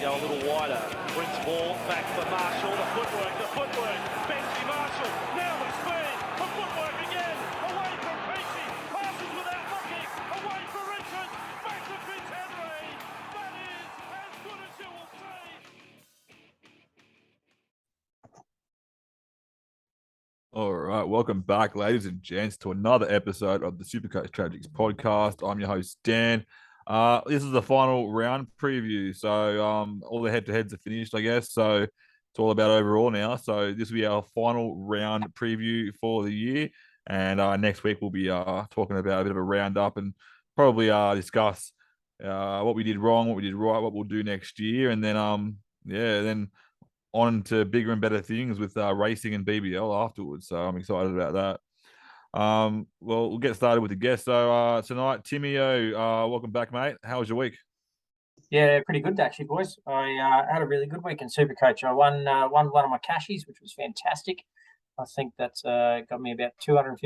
go a little wider. Brings ball back for Marshall. The footwork. Benji Marshall. Now the speed. The footwork again. Away from Peachy. Passes without looking. Away for Richards. Back to Fitzhenry. That is as good as you will see. All right, welcome back, ladies and gents, to another episode of the SUPERCOACH Tragics podcast. I'm your host, Dan. This is the final round preview, so all the head-to-heads are finished, I guess. So it's all about overall now. So this will be our final round preview for the year, and next week we'll be talking about a bit of a roundup and probably discuss what we did wrong, what we did right, what we'll do next year, and then then on to bigger and better things with racing and BBL afterwards. So I'm excited about that. Well, we'll get started with the guest. So tonight, Timmy O, welcome back, mate. How was your week? Yeah, pretty good actually, boys. I had a really good week in SuperCoach. I won one of my cashies, which was fantastic. I think that's got me about $250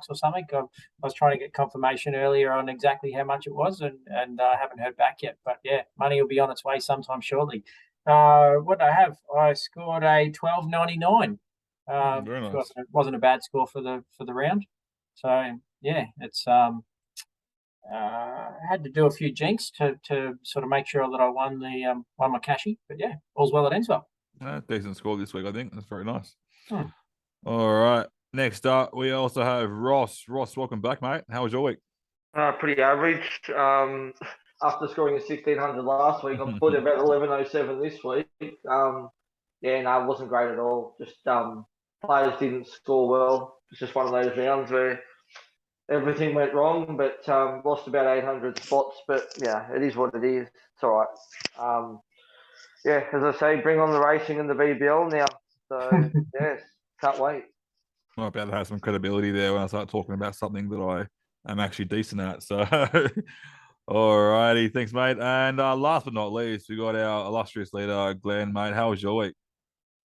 or something. I was trying to get confirmation earlier on exactly how much it was, and I haven't heard back yet. But yeah, money will be on its way sometime shortly. What did I have? I scored a 12.99. Very nice. Wasn't a bad score for the round. So yeah, it's had to do a few jinks to sort of make sure that I won my cashy. But yeah, all's well that ends well. Decent score this week, I think. That's very nice. All right. Next up, we also have Ross. Ross, welcome back, mate. How was your week? Pretty average. After scoring a 1,600 last week, I've put about 1107 this week. It wasn't great at all. Just players didn't score well. It's just one of those rounds where everything went wrong, but lost about 800 spots. But yeah, it is what it is. It's all right. As I say, bring on the racing and the BBL now. So yes, can't wait. I'm about to have some credibility there when I start talking about something that I am actually decent at. So, all righty, thanks, mate. And last but not least, we got our illustrious leader, Glenn, mate. How was your week?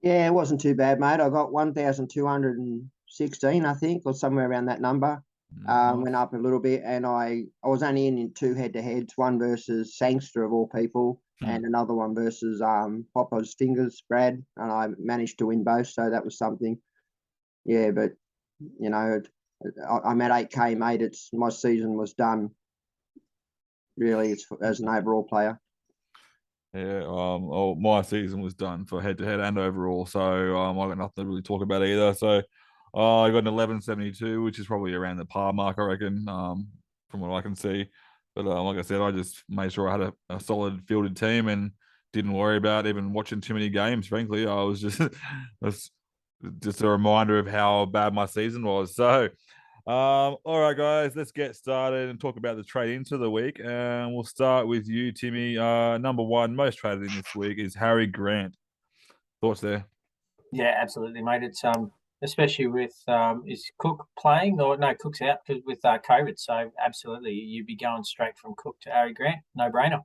Yeah, it wasn't too bad, mate. I got 1,216, I think, or somewhere around that number. Nice. Went up a little bit, and I was only in two head-to-heads, one versus Sangster of all people, and another one versus Popper's Fingers, Brad, and I managed to win both, so that was something. Yeah, but, you know, I'm at 8K, mate. My season was done, really, as an overall player. Yeah, my season was done for head-to-head and overall, so I got nothing to really talk about either. So I got an 1172, which is probably around the par mark, I reckon, from what I can see. But like I said, I just made sure I had a solid fielded team and didn't worry about even watching too many games. Frankly, I was just just a reminder of how bad my season was. So, all right, guys, let's get started and talk about the trade-ins for the week. And we'll start with you, Timmy. Number one, most traded in this week is Harry Grant. Thoughts there? Yeah, absolutely, mate. It's especially with is Cook playing or no? Cook's out with COVID, so absolutely, you'd be going straight from Cook to Harry Grant, no brainer.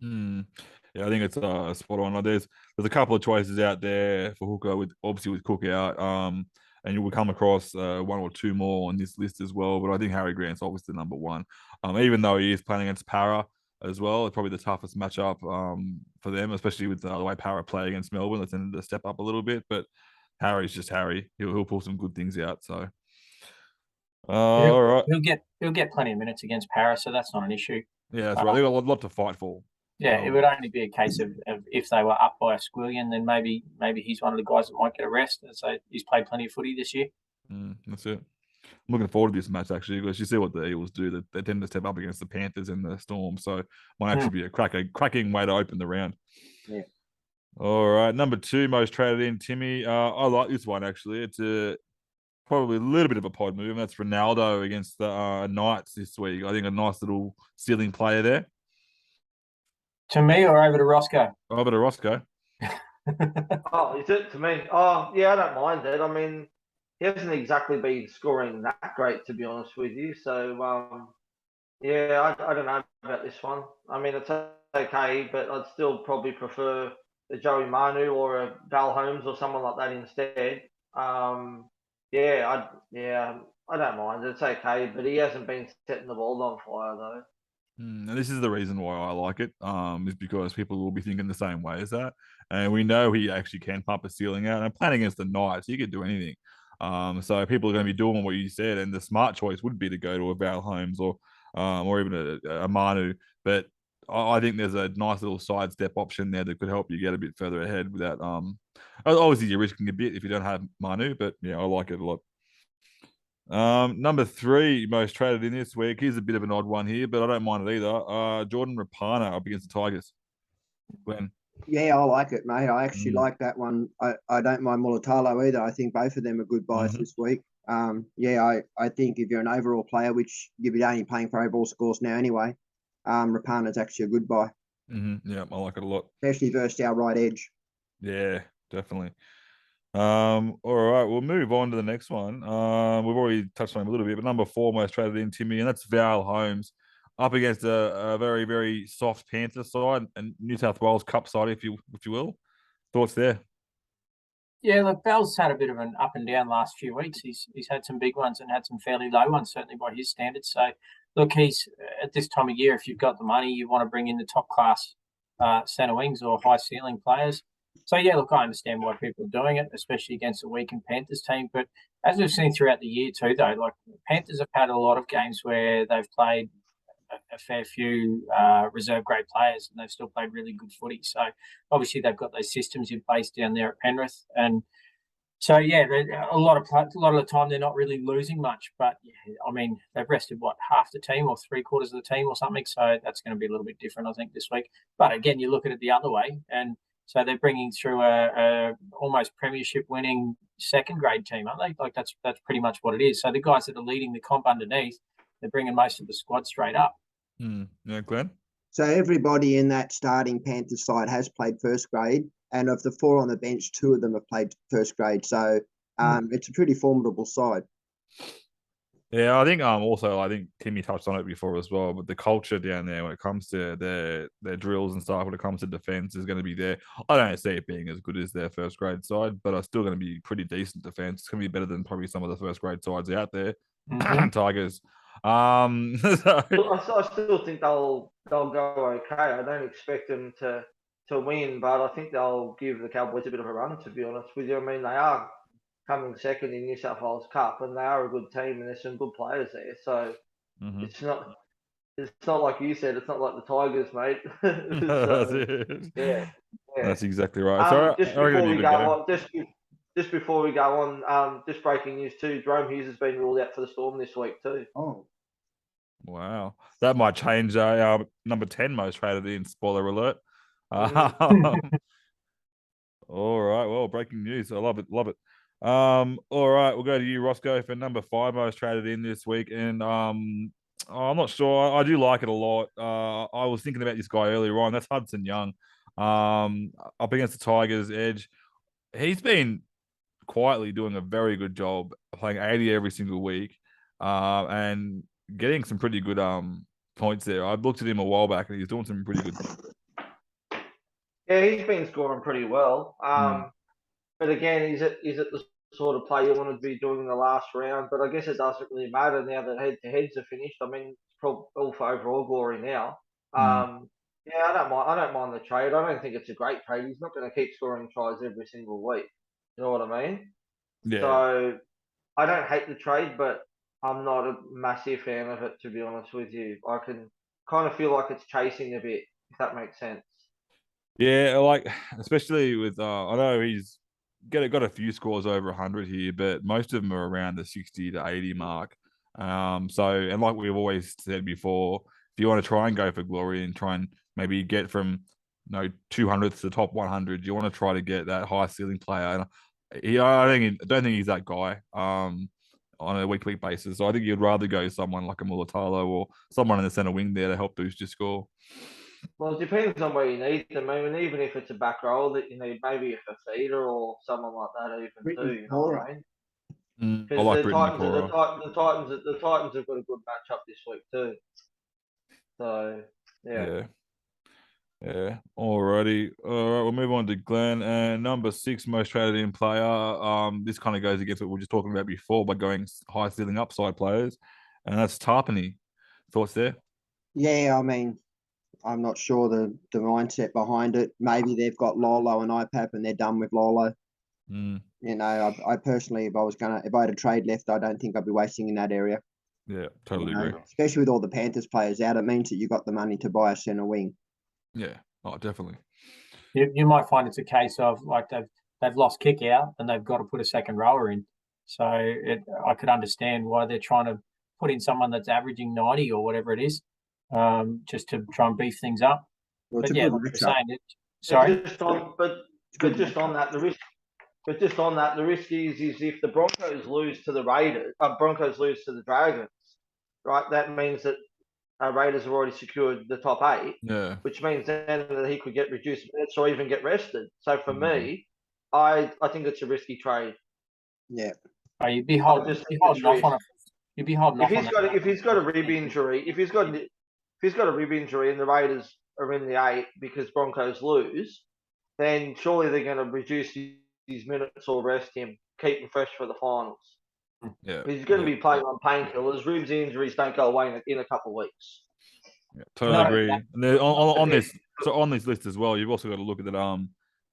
Yeah, I think it's spot on. There's a couple of choices out there for hooker with Cook out. And you will come across one or two more on this list as well. But I think Harry Grant's obviously number one. Even though he is playing against Para as well, it's probably the toughest matchup for them, especially with the way Para play against Melbourne. They tended to step up a little bit, but Harry's just Harry. He'll pull some good things out. So, all right, he'll get plenty of minutes against Para, so that's not an issue. Yeah, that's right. They got a lot to fight for. Yeah, it would only be a case of if they were up by a squillion, then maybe he's one of the guys that might get a rest. So he's played plenty of footy this year. That's it. I'm looking forward to this match, actually, because you see what the Eagles do. They tend to step up against the Panthers and the Storm, so it might actually be a cracking way to open the round. Yeah. All right, number two, most traded in, Timmy. I like this one, actually. It's probably a little bit of a pod move, and that's Ronaldo against the Knights this week. I think a nice little ceiling player there. To me or over to Roscoe? Over to Roscoe. Oh, is it to me? Oh, yeah, I don't mind it. I mean, he hasn't exactly been scoring that great, to be honest with you. So, I don't know about this one. I mean, it's okay, but I'd still probably prefer a Joey Manu or a Val Holmes or someone like that instead. I don't mind. It's okay, but he hasn't been setting the ball on fire, though. And this is the reason why I like it, is because people will be thinking the same way as that. And we know he actually can pump a ceiling out. And playing against the Knights, he could do anything. So people are going to be doing what you said. And the smart choice would be to go to a Val Holmes or even a Manu. But I think there's a nice little sidestep option there that could help you get a bit further ahead without obviously you're risking a bit if you don't have Manu, but yeah, I like it a lot. Number 3 most traded in this week. Here's a bit of an odd one here, but I don't mind it either. Jordan Rapana up against the Tigers. Glenn. Yeah, I like it, mate. I actually Mm. like that one. I don't mind Mulatalo either. I think both of them are good buys this week. I think if you're an overall player, which you'll be only playing for overall scores now anyway, Rapana's actually a good buy, Yeah, I like it a lot. especially versus our right edge. Yeah, definitely. All right, we'll move on to the next one. We've already touched on him a little bit, but number 4 most traded in, Timmy, and that's Val Holmes up against a very, very soft Panther side and New South Wales Cup side, if you will. Thoughts there? Yeah, look, Bell's had a bit of an up and down last few weeks. He's had some big ones and had some fairly low ones, certainly by his standards. So, look, he's at this time of year, if you've got the money, you want to bring in the top class centre wings or high ceiling players. So, yeah, look, I understand why people are doing it, especially against a weakened Panthers team. But as we've seen throughout the year too, though, like Panthers have had a lot of games where they've played a fair few reserve grade players, and they've still played really good footy. So obviously they've got those systems in place down there at Penrith, and so yeah, a lot of the time they're not really losing much. But yeah, I mean they've rested half the team or 3/4 of the team or something, so that's going to be a little bit different, I think, this week. But again, you look at it the other way, and so they're bringing through a almost premiership winning second grade team, aren't they? Like that's pretty much what it is. So the guys that are leading the comp underneath, they're bringing most of the squad straight up. Yeah, Glenn? So everybody in that starting Panthers side has played first grade, and of the 4 on the bench, 2 of them have played first grade. So it's a pretty formidable side. Yeah, I think I think Timmy touched on it before as well, but the culture down there when it comes to their drills and stuff, when it comes to defense, is going to be there. I don't see it being as good as their first grade side, but it's still going to be pretty decent defense. It's going to be better than probably some of the first grade sides out there. Tigers. So I still think they'll go okay. I don't expect them to win, but I think they'll give the Cowboys a bit of a run, to be honest with you. I mean, they are coming second in New South Wales Cup, and they are a good team, and there's some good players there. So it's not like you said. It's not like the Tigers, mate. So, yeah. That's exactly right. So just before we go on, just before we go on, just breaking news too. Jerome Hughes has been ruled out for the Storm this week too. Oh, wow, that might change our number 10 most traded in. Spoiler alert. All right, well, breaking news. I love it. All right, we'll go to you, Roscoe, for number 5 most traded in this week, and I'm not sure. I do like it a lot. I was thinking about this guy earlier on. That's Hudson Young, up against the Tigers edge. He's been quietly doing a very good job, playing 80 every single week, and getting some pretty good points there. I looked at him a while back, and he's doing some pretty good things. Yeah, he's been scoring pretty well. But again, is it the sort of play you want to be doing in the last round? But I guess it doesn't really matter now that head-to-heads are finished. I mean, it's probably all for overall glory now. Yeah, I don't mind the trade. I don't think it's a great trade. He's not going to keep scoring tries every single week. You know what I mean? Yeah. So I don't hate the trade, but I'm not a massive fan of it, to be honest with you. I can kind of feel like it's chasing a bit, if that makes sense. Yeah, like especially with I know he's got a few scores over 100 here, but most of them are around the 60 to 80 mark. So and like we've always said before, if you want to try and go for glory and try and maybe get from 200th to the top 100, you want to try to get that high ceiling player. And I don't think he's that guy. On a week-to-week basis. So I think you'd rather go someone like a Mulatalo or someone in the center wing there to help boost your score. Well, it depends on where you need them. I mean, even if it's a back row that you need, maybe a feeder or someone like that, even too. You know what I mean? I like the Titans have got a good matchup this week too. So yeah. Alrighty. All right, we'll move on to Glenn. And number 6 most traded in player. This kind of goes against what we were just talking about before by going high ceiling upside players, and that's Tarpany. Thoughts there? Yeah, I mean, I'm not sure the mindset behind it. Maybe they've got Lolo and IPAP and they're done with Lolo. Mm, You know, I personally, if I had a trade left, I don't think I'd be wasting in that area. yeah, totally agree. Especially with all the Panthers players out, it means that you got the money to buy a centre wing. Yeah, oh, definitely. You might find it's a case of like they've lost kick out and they've got to put a second rower in. So I could understand why they're trying to put in someone that's averaging 90 or whatever it is, just to try and beef things up. Well, it's But a yeah, good like you're matchup. saying, sorry. But just on that, the risk is if the Broncos lose to the Raiders, Broncos lose to the Dragons, right? That means that Raiders have already secured the top 8, Yeah. which means then that he could get reduced minutes or even get rested. So for Mhm. me, I think it's a risky trade. Yeah. Oh, you'd be I holding, just think it's off on risk. it. You'd be holding If off on he's that. got a rib injury, if he's got a rib injury and the Raiders are in the 8 because Broncos lose, then surely they're going to reduce his minutes or rest him, keep him fresh for the finals. Yeah. He's going to be playing on painkillers. Ribs injuries don't go away in a couple of weeks. Yeah, totally No, agree. that- And then on Okay. this, so on this list as well, you've also got to look at that.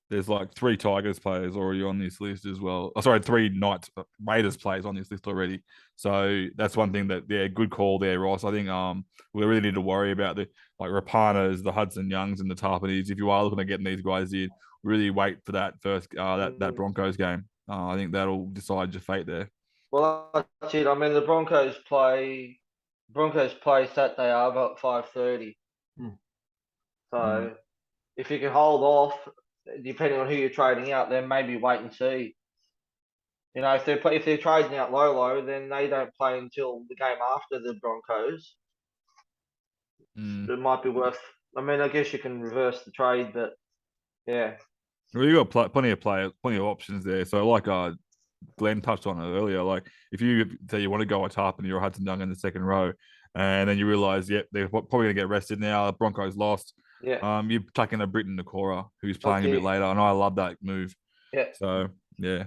There's like 3 Tigers players already on this list as well. Oh, sorry, 3 Knights Raiders players on this list already. So that's one thing that good call there, Ross. I think we really need to worry about the like Rapanas, the Hudson Youngs, and the Tarpanese. If you are looking at getting these guys in, really wait for that first that Broncos game. I think that'll decide your fate there. Well, that's it. I mean, the Broncos play Saturday over at 5:30. Mm. So if you can hold off, depending on who you're trading out, then maybe wait and see. You know, if they're trading out Lolo, then they don't play until the game after the Broncos. It might be worth. I mean, I guess you can reverse the trade, but yeah. Well, you got plenty of options there. So like Glenn touched on it earlier. Like if you say you want to go at top and you're Hudson Young in the second row, and then you realize, yep, they're probably going to get rested now. The Broncos lost. Yeah. You tuck in a Britton Nakora who's That's playing a bit it. later, and I love that move. Yeah. So yeah,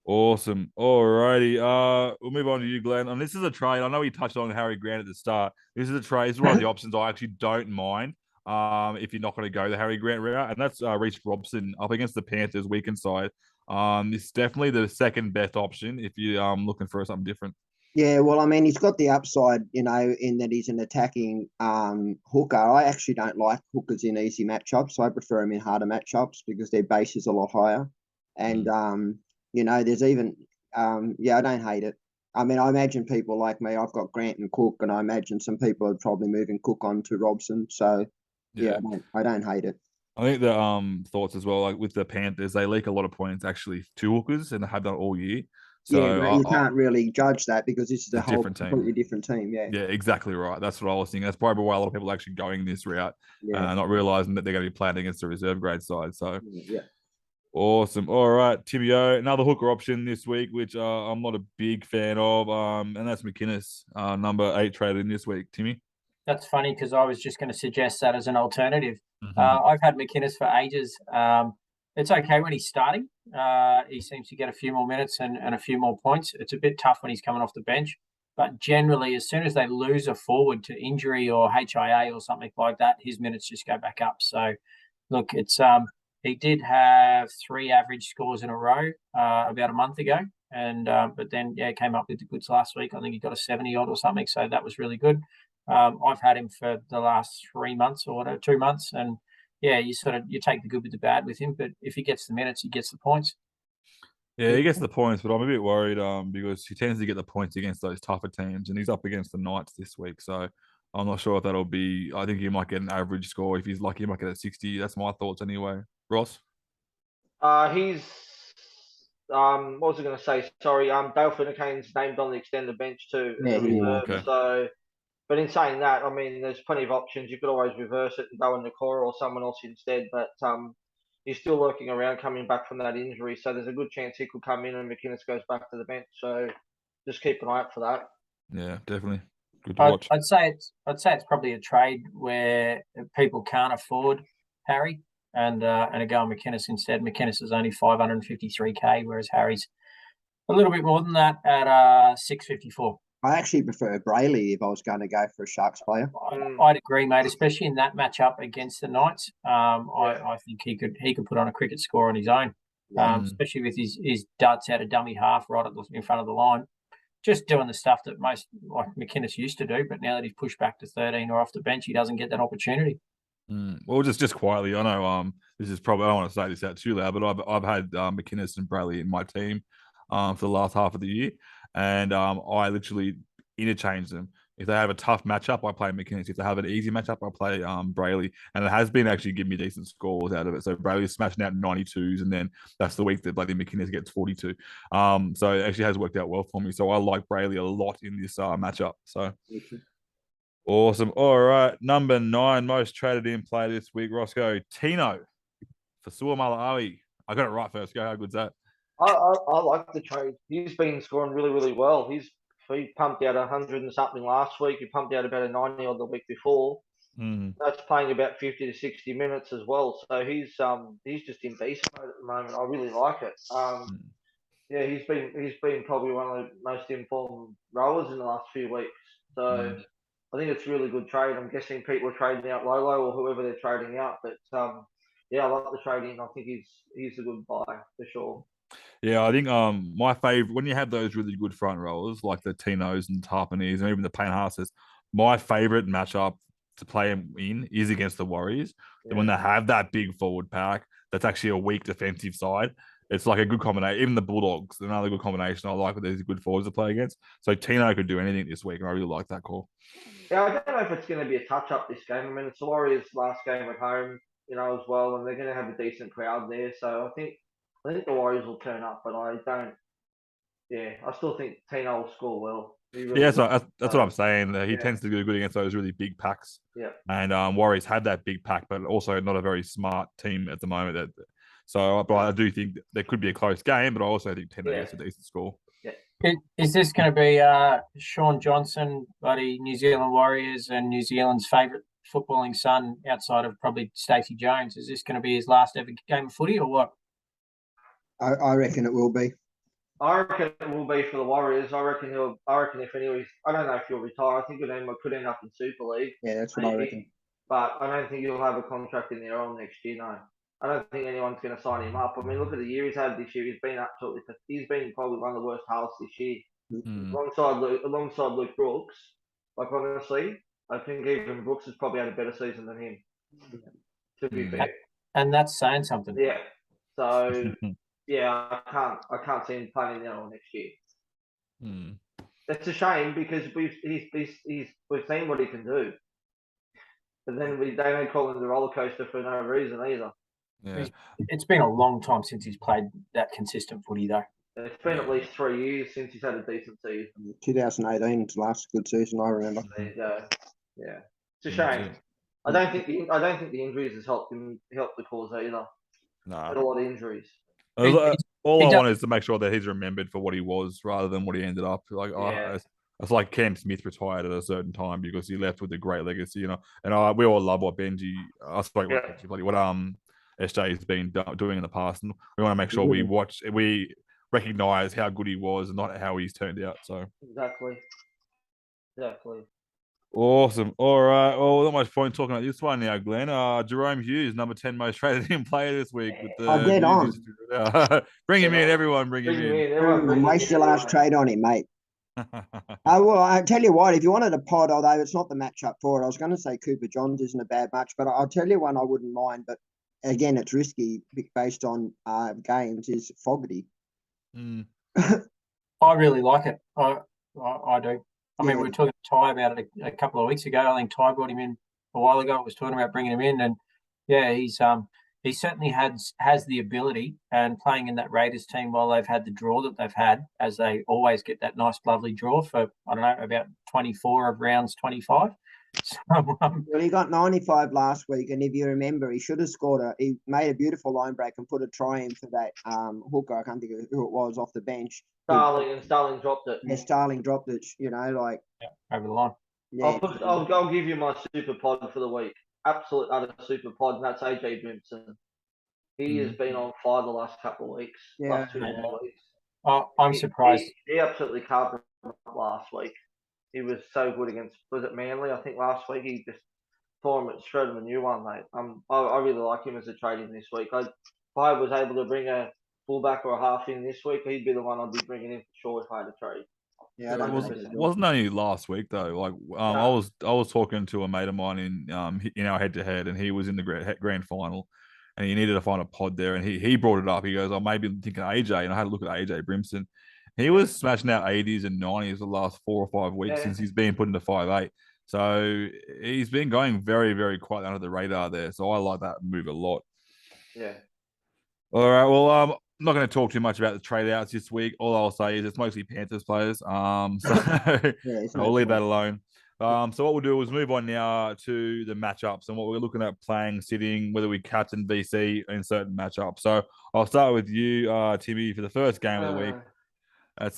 awesome. Alrighty, we'll move on to you, Glenn. And this is a trade. I know we touched on Harry Grant at the start. This is a trade. This is one of the options I actually don't mind. If you're not going to go the Harry Grant route, and that's Reece Robson up against the Panthers weakened side. It's definitely the second best option if you're looking for something different. Yeah, well, I mean, he's got the upside, you know, in that he's an attacking hooker. I actually don't like hookers in easy matchups. So I prefer him in harder matchups because their base is a lot higher. And, you know, there's even, I don't hate it. I mean, I imagine people like me, I've got Grant and Cook, and I imagine some people are probably moving Cook on to Robson. So, yeah, I don't hate it. I think the thoughts as well, like with the Panthers, they leak a lot of points actually to hookers, and they have done all year. So yeah, but you can't really judge that because this is a whole completely different team. Yeah. Yeah, exactly right. That's what I was thinking. That's probably why a lot of people are actually going this route, Yeah. not realizing that they're going to be playing against the reserve grade side. So Yeah. awesome. All right, Timmy O, another hooker option this week, which I'm not a big fan of, and that's McInnes, number 8 traded in this week. Timmy. That's funny because I was just going to suggest that as an alternative. I've had McInnes for ages. It's okay when he's starting. He seems to get a few more minutes and a few more points. It's a bit tough when he's coming off the bench. But generally, as soon as they lose a forward to injury or HIA or something like that, his minutes just go back up. So, look, it's he did have 3 average scores in a row about a month ago. And but then, came up with the goods last week. I think he got a 70 odd or something. So that was really good. I've had him for the last 3 months or whatever, 2 months. And yeah, you take the good with the bad with him. But if he gets the minutes, he gets the points. Yeah, he gets the points, but I'm a bit worried because he tends to get the points against those tougher teams, and he's up against the Knights this week. So I'm not sure if that'll be. I think he might get an average score. If he's lucky, he might get a 60. That's my thoughts anyway. Ross? He's what was I going to say? Sorry, Dale Finnecane named on the extended bench too as a reserve. Okay. So, but in saying that, I mean, there's plenty of options. You could always reverse it and go in Nakora or someone else instead. But he's still lurking around, coming back from that injury. So there's a good chance he could come in and McInnes goes back to the bench. So just keep an eye out for that. Yeah, definitely. Good to watch. I'd say it's probably a trade where people can't afford Harry and go on McInnes instead. McInnes is only 553k, whereas Harry's a little bit more than that at 654. I actually prefer Brayley if I was going to go for a Sharks player. I'd agree, mate, especially in that matchup against the Knights. I think he could put on a cricket score on his own, especially with his duds out of dummy half right in front of the line. Just doing the stuff that most, like McInnes, used to do, but now that he's pushed back to 13 or off the bench, he doesn't get that opportunity. Well, just quietly, I know this is probably, I don't want to say this out too loud, but I've had McInnes and Brayley in my team for the last half of the year, and I literally interchange them. If they have a tough matchup, I play McInnes. If they have an easy matchup, I play Brayley, and it has been actually giving me decent scores out of it. So Brayley's smashing out 92s, and then that's the week that bloody McInnes gets 42. So it actually has worked out well for me. So I like Brayley a lot in this matchup. So. Awesome. All right. Number 9, most traded in play this week, Roscoe. Tino for Suamalawi. I got it right first go. How good's that? I like the trade. He's been scoring really, really well. He pumped out 100 and something last week. He pumped out about a 90 on the week before. That's playing about 50 to 60 minutes as well. So he's just in beast mode at the moment. I really like it. Yeah, he's been probably one of the most informed rowers in the last few weeks. So I think it's a really good trade. I'm guessing people are trading out Lolo or whoever they're trading out. But yeah, I like the trading. I think he's a good buy for sure. Yeah, I think my favorite, when you have those really good front rowers like the Tinos and Tarpanis and even the Payne Haas's, my favorite matchup to play him in is against the Warriors. Yeah. When they have that big forward pack, that's actually a weak defensive side. It's like a good combination. Even the Bulldogs, another good combination. I like when there's good forwards to play against. So Tino could do anything this week, and I really like that call. Yeah, I don't know if it's going to be a touch-up this game. I mean, it's the Warriors' last game at home, as well, and they're going to have a decent crowd there. So I think the Warriors will turn up, but I don't. Yeah, I still think Tino will score well. Really that's what I'm saying. He tends to do good against those really big packs. Yeah. And Warriors have that big pack, but also not a very smart team at the moment. But I do think there could be a close game, but I also think Tino gets a decent score. Yeah. Is this going to be Sean Johnson, buddy, New Zealand Warriors and New Zealand's favourite footballing son outside of probably Stacey Jones? Is this going to be his last ever game of footy or what? I reckon it will be. I reckon it will be for the Warriors. I reckon if anyways, I don't know if he'll retire. I think it could end up in Super League. Yeah, that's what I reckon. But I don't think he'll have a contract in there all next year. No, I don't think anyone's going to sign him up. I mean, look at the year he's had this year. He's been probably one of the worst halves this year. Alongside Luke Brooks. Like honestly, I think even Brooks has probably had a better season than him. To be fair, and that's saying something. Yeah. So. Yeah, I can't see him playing in the NRL next year. It's a shame because we've seen what he can do, but then they don't call him the roller coaster for no reason either. Yeah, it's been a long time since he's played that consistent footy though. It's been at least 3 years since he's had a decent season. 2018 was the last good season I remember. There you go. Yeah, it's a shame. I don't think the injuries has helped the cause either. No, had a lot of injuries. All I want is to make sure that he's remembered for what he was rather than what he ended up. It's like Cam Smith retired at a certain time because he left with a great legacy, And we all love what Benji. What SJ has been doing in the past, and we want to make sure we recognize how good he was and not how he's turned out. So exactly. Awesome. All right. Well, not much point talking about this one now, Glenn. Jerome Hughes, number 10 most traded in player this week. With the get on. Bring him in, everyone. Bring him in. Waste your last trade on him, mate. Well, I tell you what, if you wanted a pod, although it's not the matchup for it, I was going to say Cooper Johns isn't a bad match, but I'll tell you one I wouldn't mind. But again, it's risky based on games. Is Fogarty? I really like it. I do. I mean, we were talking to Ty about it a couple of weeks ago. I think Ty brought him in a while ago. I was talking about bringing him in, and yeah, he certainly has the ability. And playing in that Raiders team while they've had the draw that they've had, as they always get that nice, lovely draw for about 24 of rounds 25. So, well, he got 95 last week, and if you remember, he should have scored he made a beautiful line break and put a try in for that hooker. I can't think of who it was off the bench. Starling dropped it. Yeah, Starling dropped it. over the line. Yeah. I'll give you my super pod for the week. Absolute other super pod, and that's AJ Brimson. He has been on fire the last couple of weeks. Yeah. Last 2 weeks. I'm surprised. He absolutely carved him up last week. he was so good against, was it Manly? I think last week he just tore him, showed him a new one, mate. I really like him as a trade in this week. If I was able to bring a fullback or a half in this week, he'd be the one I'd be bringing in for sure if I had a trade. Yeah, I It don't was think it's wasn't only last week though. Like No. I was talking to a mate of mine in our head to head, and he was in the grand final, and he needed to find a pod there, and he brought it up. He goes, "I maybe thinking AJ," and I had a look at AJ Brimson. He was smashing out 80s and 90s the last 4 or 5 weeks Yeah. since he's been put into 5'8". So he's been going very, very quiet under the radar there. So I like that move a lot. Yeah. All right. Well, I'm not going to talk too much about the trade outs this week. All I'll say is it's mostly Panthers players. So Yeah, it's I'll no leave that point. alone. So what we'll do is move on now to the matchups and what we're looking at playing, sitting, whether we captain VC in certain matchups. So I'll start with you, Timmy, for the first game of the week. That's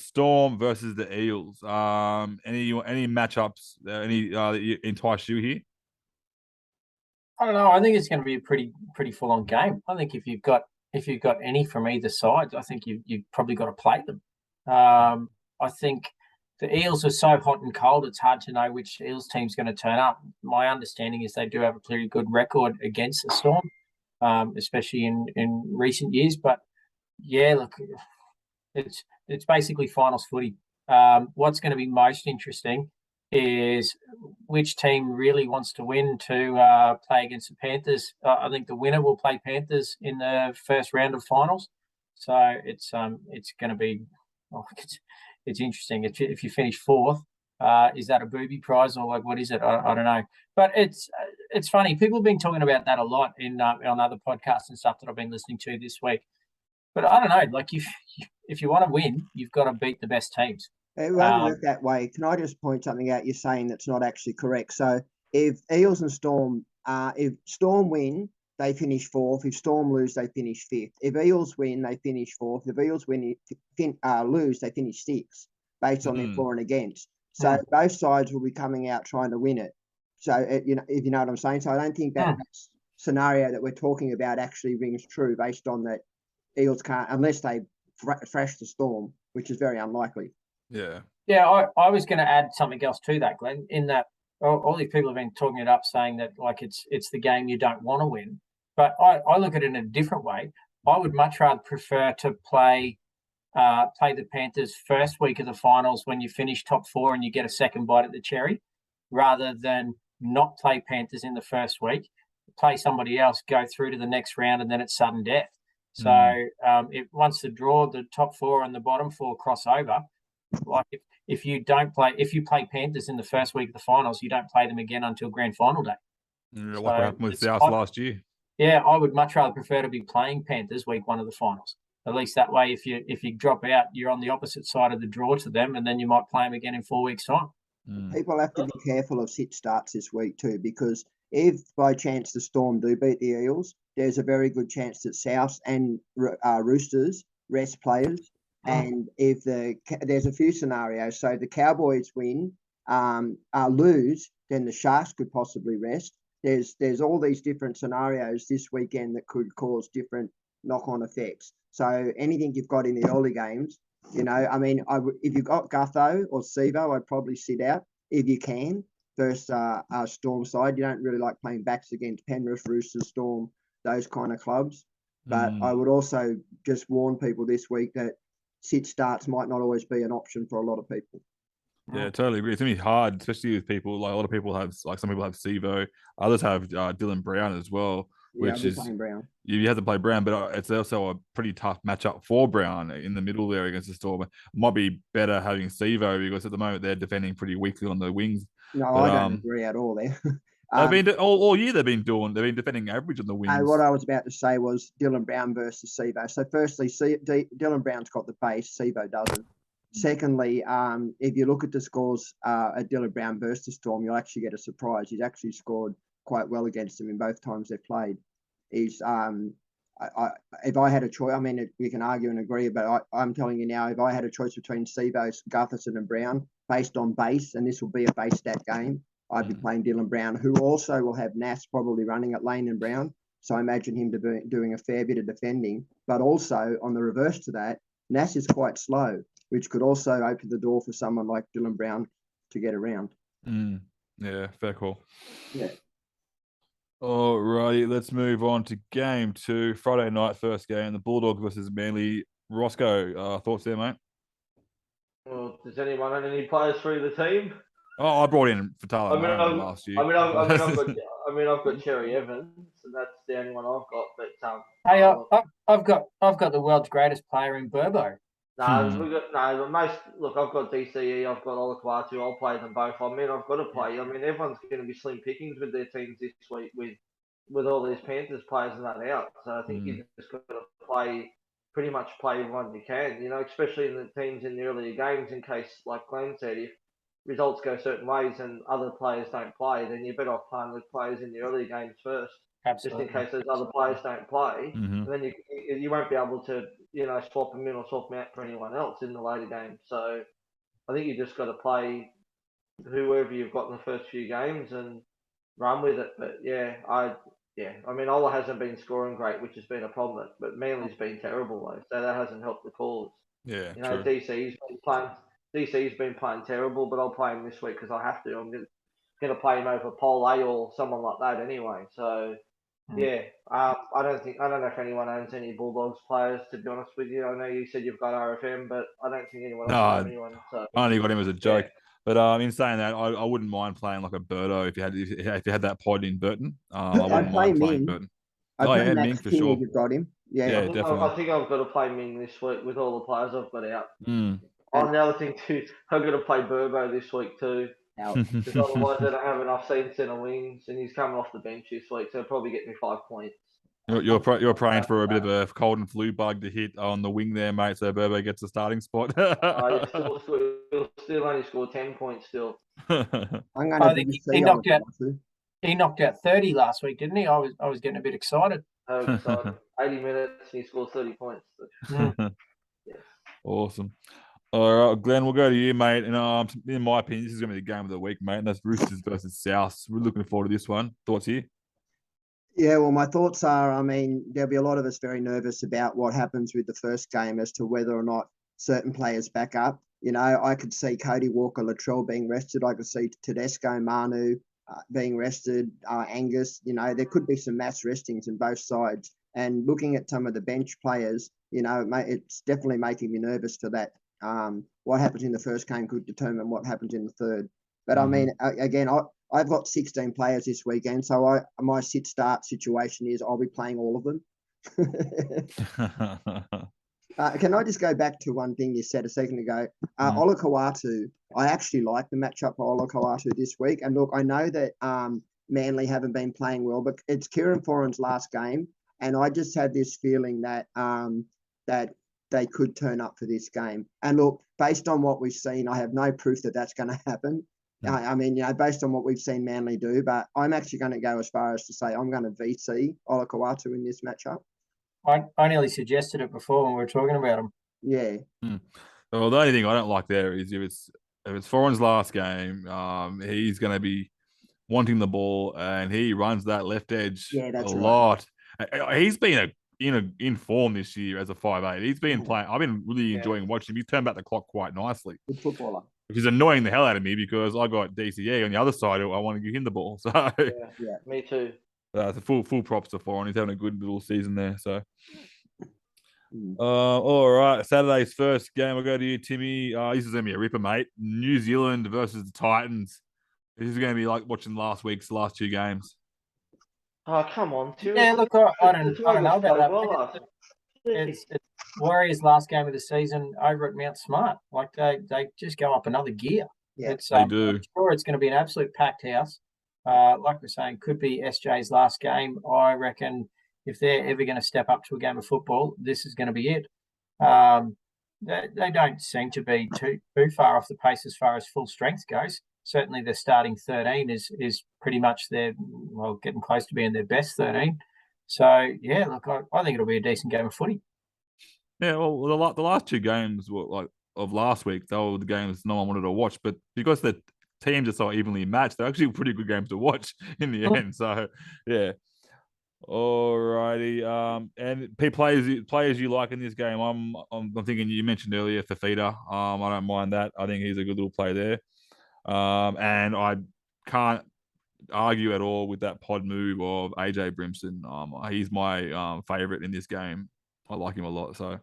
Storm versus the Eels. Any matchups, any that you entice you here? I don't know. I think it's going to be a pretty full on game. I think if you've got any from either side, I think you've probably got to play them. I think the Eels are so hot and cold; it's hard to know which Eels team's going to turn up. My understanding is they do have a pretty good record against the Storm, especially in recent years. But yeah, look, it's basically finals footy. What's going to be most interesting is which team really wants to win to play against the Panthers. I think the winner will play Panthers in the first round of finals. So it's going to be it's interesting. If you finish fourth, is that a booby prize or like what is it? I don't know. But it's funny. People have been talking about that a lot on other podcasts and stuff that I've been listening to this week. But I don't know. Like if you want to win, you've got to beat the best teams. It won't work that way. Can I just point something out? You're saying that's not actually correct. So if Eels and Storm, if Storm win, they finish fourth. If Storm lose, they finish fifth. If Eels win, they finish fourth. If Eels lose, they finish sixth, based on their for and against. So both sides will be coming out trying to win it. So if you know what I'm saying. So I don't think that scenario that we're talking about actually rings true, based on that Eels can't, unless they thrash the Storm, which is very unlikely. Yeah. Yeah, I was going to add something else to that, Glenn, in that all these people have been talking it up, saying that like it's the game you don't want to win. But I look at it in a different way. I would much rather prefer to play the Panthers first week of the finals when you finish top four and you get a second bite at the cherry, rather than not play Panthers in the first week, play somebody else, go through to the next round, and then it's sudden death. So once the top four and the bottom four cross over, like if you play Panthers in the first week of the finals, you don't play them again until grand final day. Like what happened with South last year. Yeah, I would much rather prefer to be playing Panthers week one of the finals. At least that way, if you drop out, you're on the opposite side of the draw to them, and then you might play them again in 4 weeks' time. People have to be careful of sit starts this week too, because if by chance the Storm do beat the Eels, there's a very good chance that South and Roosters rest players. And if there's a few scenarios, so the Cowboys win, lose, then the Sharks could possibly rest. There's all these different scenarios this weekend that could cause different knock-on effects. So anything you've got in the early games, I mean, if you've got Gutho or Sivo, I'd probably sit out if you can. First Storm side, you don't really like playing backs against Penrith, Roosters, Storm, those kind of clubs. But I would also just warn people this week that sit starts might not always be an option for a lot of people. Yeah, totally agree. It's gonna be hard, especially with people like a lot of people have, like some people have Sivo, others have Dylan Brown as well, which is Brown. You have to play Brown, but it's also a pretty tough matchup for Brown in the middle there against the Storm. It might be better having Sivo because at the moment they're defending pretty weakly on the wings. No, I don't agree at all there. They've been all year. They've been defending average on the wings. What I was about to say was Dylan Brown versus Sivo. So firstly, Dylan Brown's got the base, Sivo doesn't. Secondly, if you look at the scores at Dylan Brown versus the Storm, you'll actually get a surprise. He's actually scored quite well against them in both times they've played. He's if I had a choice, I mean, we can argue and agree, but I'm telling you now, if I had a choice between Sivo, Gutherson and Brown, based on base, and this will be a base stat game, I'd be playing Dylan Brown, who also will have Nass probably running at Lane and Brown. So I imagine him doing a fair bit of defending. But also, on the reverse to that, Nass is quite slow, which could also open the door for someone like Dylan Brown to get around. Yeah, fair call. Yeah. All righty, let's move on to game 2, Friday night, first game, the Bulldogs versus Manly. Roscoe, thoughts there, mate? Well, does anyone have any players through the team? Oh, I brought in Fatala last year. I've got Cherry Evans, and that's the only one I've got. But Hey, I've got the world's greatest player in Burbo. I've got DCE, I've got Olakwatu, I'll play them both. I mean, I've got to play. I mean, everyone's going to be slim pickings with their teams this week with all these Panthers players and that out. So I think you just got to pretty much play everyone you can, especially in the teams in the earlier games, in case, like Glenn said, if results go certain ways and other players don't play, then you're better off playing with players in the earlier games first. Absolutely. Just in case those other players don't play, Mhm. and then you won't be able to swap them in or swap them out for anyone else in the later games. So I think you just got to play whoever you've got in the first few games and run with it. But I mean, Ola hasn't been scoring great, which has been a problem. But Manly's been terrible though, so that hasn't helped the cause. Yeah, true. DC's been playing terrible, but I'll play him this week because I have to. I'm going to play him over Pole A or someone like that anyway. So. Yeah, I don't know if anyone owns any Bulldogs players, to be honest with you. I know you said you've got RFM, but I don't think anyone else has anyone. So I only got him as a joke. Yeah. But in saying that, I wouldn't mind playing like a Birdo if you had that pod in Burton. I wouldn't mind playing Burton. Ming for sure. You've got him. Yeah, definitely. I think I've got to play Ming this week with all the players I've got out. And the other thing too, I've got to play Burbo this week too. Because otherwise I don't have enough centre wings, and he's coming off the bench this week, so he'll probably get me 5 points. You're praying for a bit of a cold and flu bug to hit on the wing there, mate, so Burbo gets a starting spot. He'll still only score 10 points still. I think he knocked out 30 last week, didn't he? I was getting a bit excited. 80 minutes and he scored 30 points. Yeah. Awesome. All right, Glenn, we'll go to you, mate. And in my opinion, this is going to be the game of the week, mate. And that's Roosters versus South. We're looking forward to this one. Thoughts here? Yeah, well, my thoughts are, I mean, there'll be a lot of us very nervous about what happens with the first game as to whether or not certain players back up. I could see Cody Walker-Latrell being rested. I could see Tedesco, Manu being rested, Angus. There could be some mass restings on both sides. And looking at some of the bench players, it's definitely making me nervous for that. What happens in the first game could determine what happens in the third. But I mean, again, I've got 16 players this weekend, so my sit-start situation is I'll be playing all of them. Can I just go back to one thing you said a second ago? Olakwatu, I actually like the matchup for Olakwatu this week. And look, I know that Manly haven't been playing well, but it's Kieran Foran's last game, and I just had this feeling that that they could turn up for this game. And look, based on what we've seen, I have no proof that that's going to happen. I mean, based on what we've seen Manly do, but I'm actually going to go as far as to say I'm going to VC Olakwatu in this matchup. I nearly suggested it before when we were talking about him. Yeah. Well, the only thing I don't like there is if it's Foran's last game, he's going to be wanting the ball, and he runs that left edge a lot. He's been in form this year as a 5'8". He's been playing. I've been really enjoying watching him. He's turned back the clock quite nicely. Good footballer. Which is annoying the hell out of me because I got DCE on the other side. I want to give him the ball. So yeah, me too. So full props to Foran. He's having a good little season there. So all right. Saturday's first game. I'll go to you, Timmy. This is gonna be a ripper, mate. New Zealand versus the Titans. This is gonna be like watching last 2 games. Oh, come on, Timmy. Yeah, look, I don't know about that. It's Warriors' last game of the season over at Mount Smart. Like they just go up another gear. Yeah, they do. I'm sure it's going to be an absolute packed house. Like we're saying, could be SJ's last game. I reckon if they're ever going to step up to a game of football, this is going to be it. They don't seem to be too far off the pace as far as full strength goes. Certainly, their starting 13 is pretty much getting close to being their best 13. So yeah, look, I think it'll be a decent game of footy. Yeah, well, the last 2 games were of last week. They were the games no one wanted to watch, but because the teams are so evenly matched, they're actually pretty good games to watch in the end. So yeah. Alrighty. And players you like in this game. I'm thinking you mentioned earlier Fafita. I don't mind that. I think he's a good little play there. And I can't argue at all with that pod move of AJ Brimson. He's my favorite in this game. I like him a lot. So,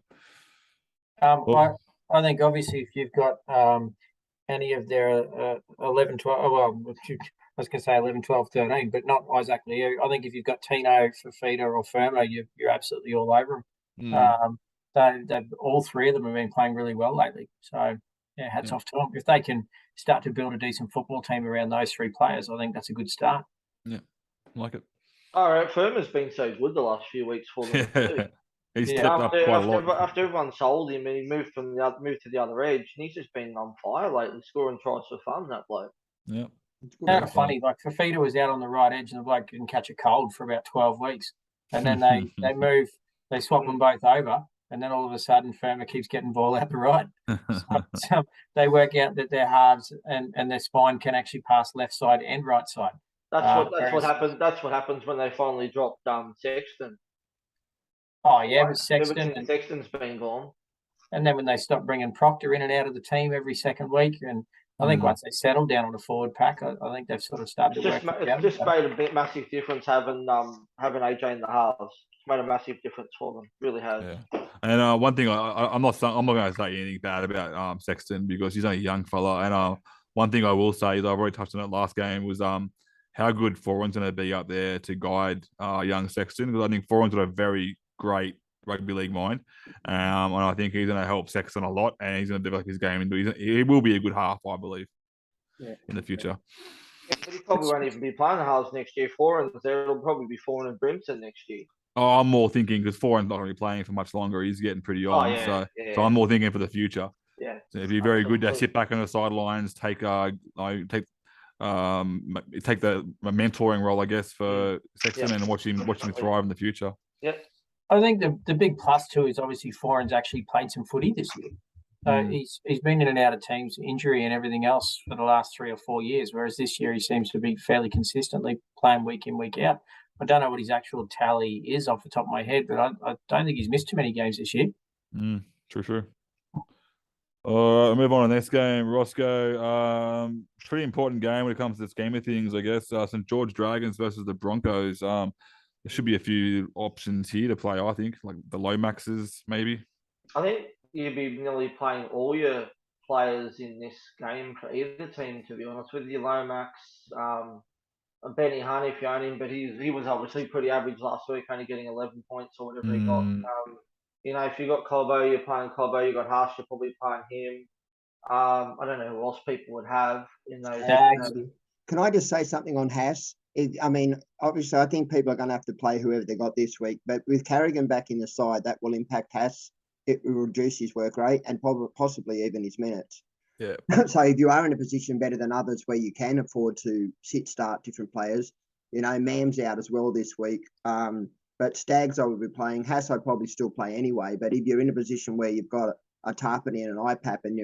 I think obviously if you've got any of their 11, 12, I was going to say 11, 12, 13, but not Isaac Liu. I think if you've got Tino, Fafita, or Firmo, you're absolutely all over them. They've all three of them have been playing really well lately. So, yeah, hats off to them. If they can start to build a decent football team around those three players, I think that's a good start. Yeah, like it. All right, Firma's been so good the last few weeks for them. Too. He's stepped up quite a lot. After everyone sold him and he moved to the other edge, and he's just been on fire lately, scoring tries for fun. That bloke. Yeah. Kind of funny. Like Fafita was out on the right edge, and the bloke didn't catch a cold for about 12 weeks, and then they swap them both over, and then all of a sudden Firma keeps getting ball out the right. So they work out that their halves and their spine can actually pass left side and right side. That's what happens. That's what happens when they finally dropped Sexton. Oh yeah, with Sexton. Sexton's been gone. And then when they stopped bringing Proctor in and out of the team every second week, and I think once they settled down on the forward pack, I think they've sort of started to work together. It's just made a massive difference having AJ in the halves. It's made a massive difference for them. Really has. Yeah. And one thing I'm not going to say anything bad about Sexton because he's only a young fella. And one thing I will say is I've already touched on it last game was how good Foran's going to be up there to guide young Sexton, because I think Foran's got a very great rugby league mind, and I think he's going to help Sexton a lot, and he's going to develop his game into. He will be a good half, I believe, in the future. Yeah, but he probably won't even be playing the halves next year. Foran's there. It'll probably be Foran and Brimson next year. Oh, I'm more thinking because Foran's not going to be playing for much longer. He's getting pretty old, so I'm more thinking for the future. Yeah, so it'd be very good to sit back on the sidelines, take the mentoring role, I guess, for Sexton and watch him thrive in the future. Yeah. I think the big plus too is obviously Foran's actually played some footy this year. So he's been in and out of teams, injury and everything else for the last 3 or 4 years, whereas this year he seems to be fairly consistently playing week in, week out. I don't know what his actual tally is off the top of my head, but I don't think he's missed too many games this year. True. All right, move on to the next game. Roscoe, pretty important game when it comes to the scheme of things, I guess. St. George Dragons versus the Broncos. There should be a few options here to play, I think, like the Lomaxes, maybe. I think you'd be nearly playing all your players in this game for either team, to be honest with you. Lomax, Benny Hunt if you own him, but he was obviously pretty average last week, only getting 11 points or whatever he got. If you got Cobbo, you're playing Cobbo. You got Haas, you're probably playing him. I don't know who else people would have in those. Can I just say something on Haas? Obviously, I think people are going to have to play whoever they got this week, but with Carrigan back in the side, that will impact Haas. It will reduce his work rate and possibly even his minutes. Yeah. So if you are in a position better than others where you can afford to start different players, Mam's out as well this week. But Stags I would be playing. Haas I'd probably still play anyway. But if you're in a position where you've got a Tarpany and an IPAP and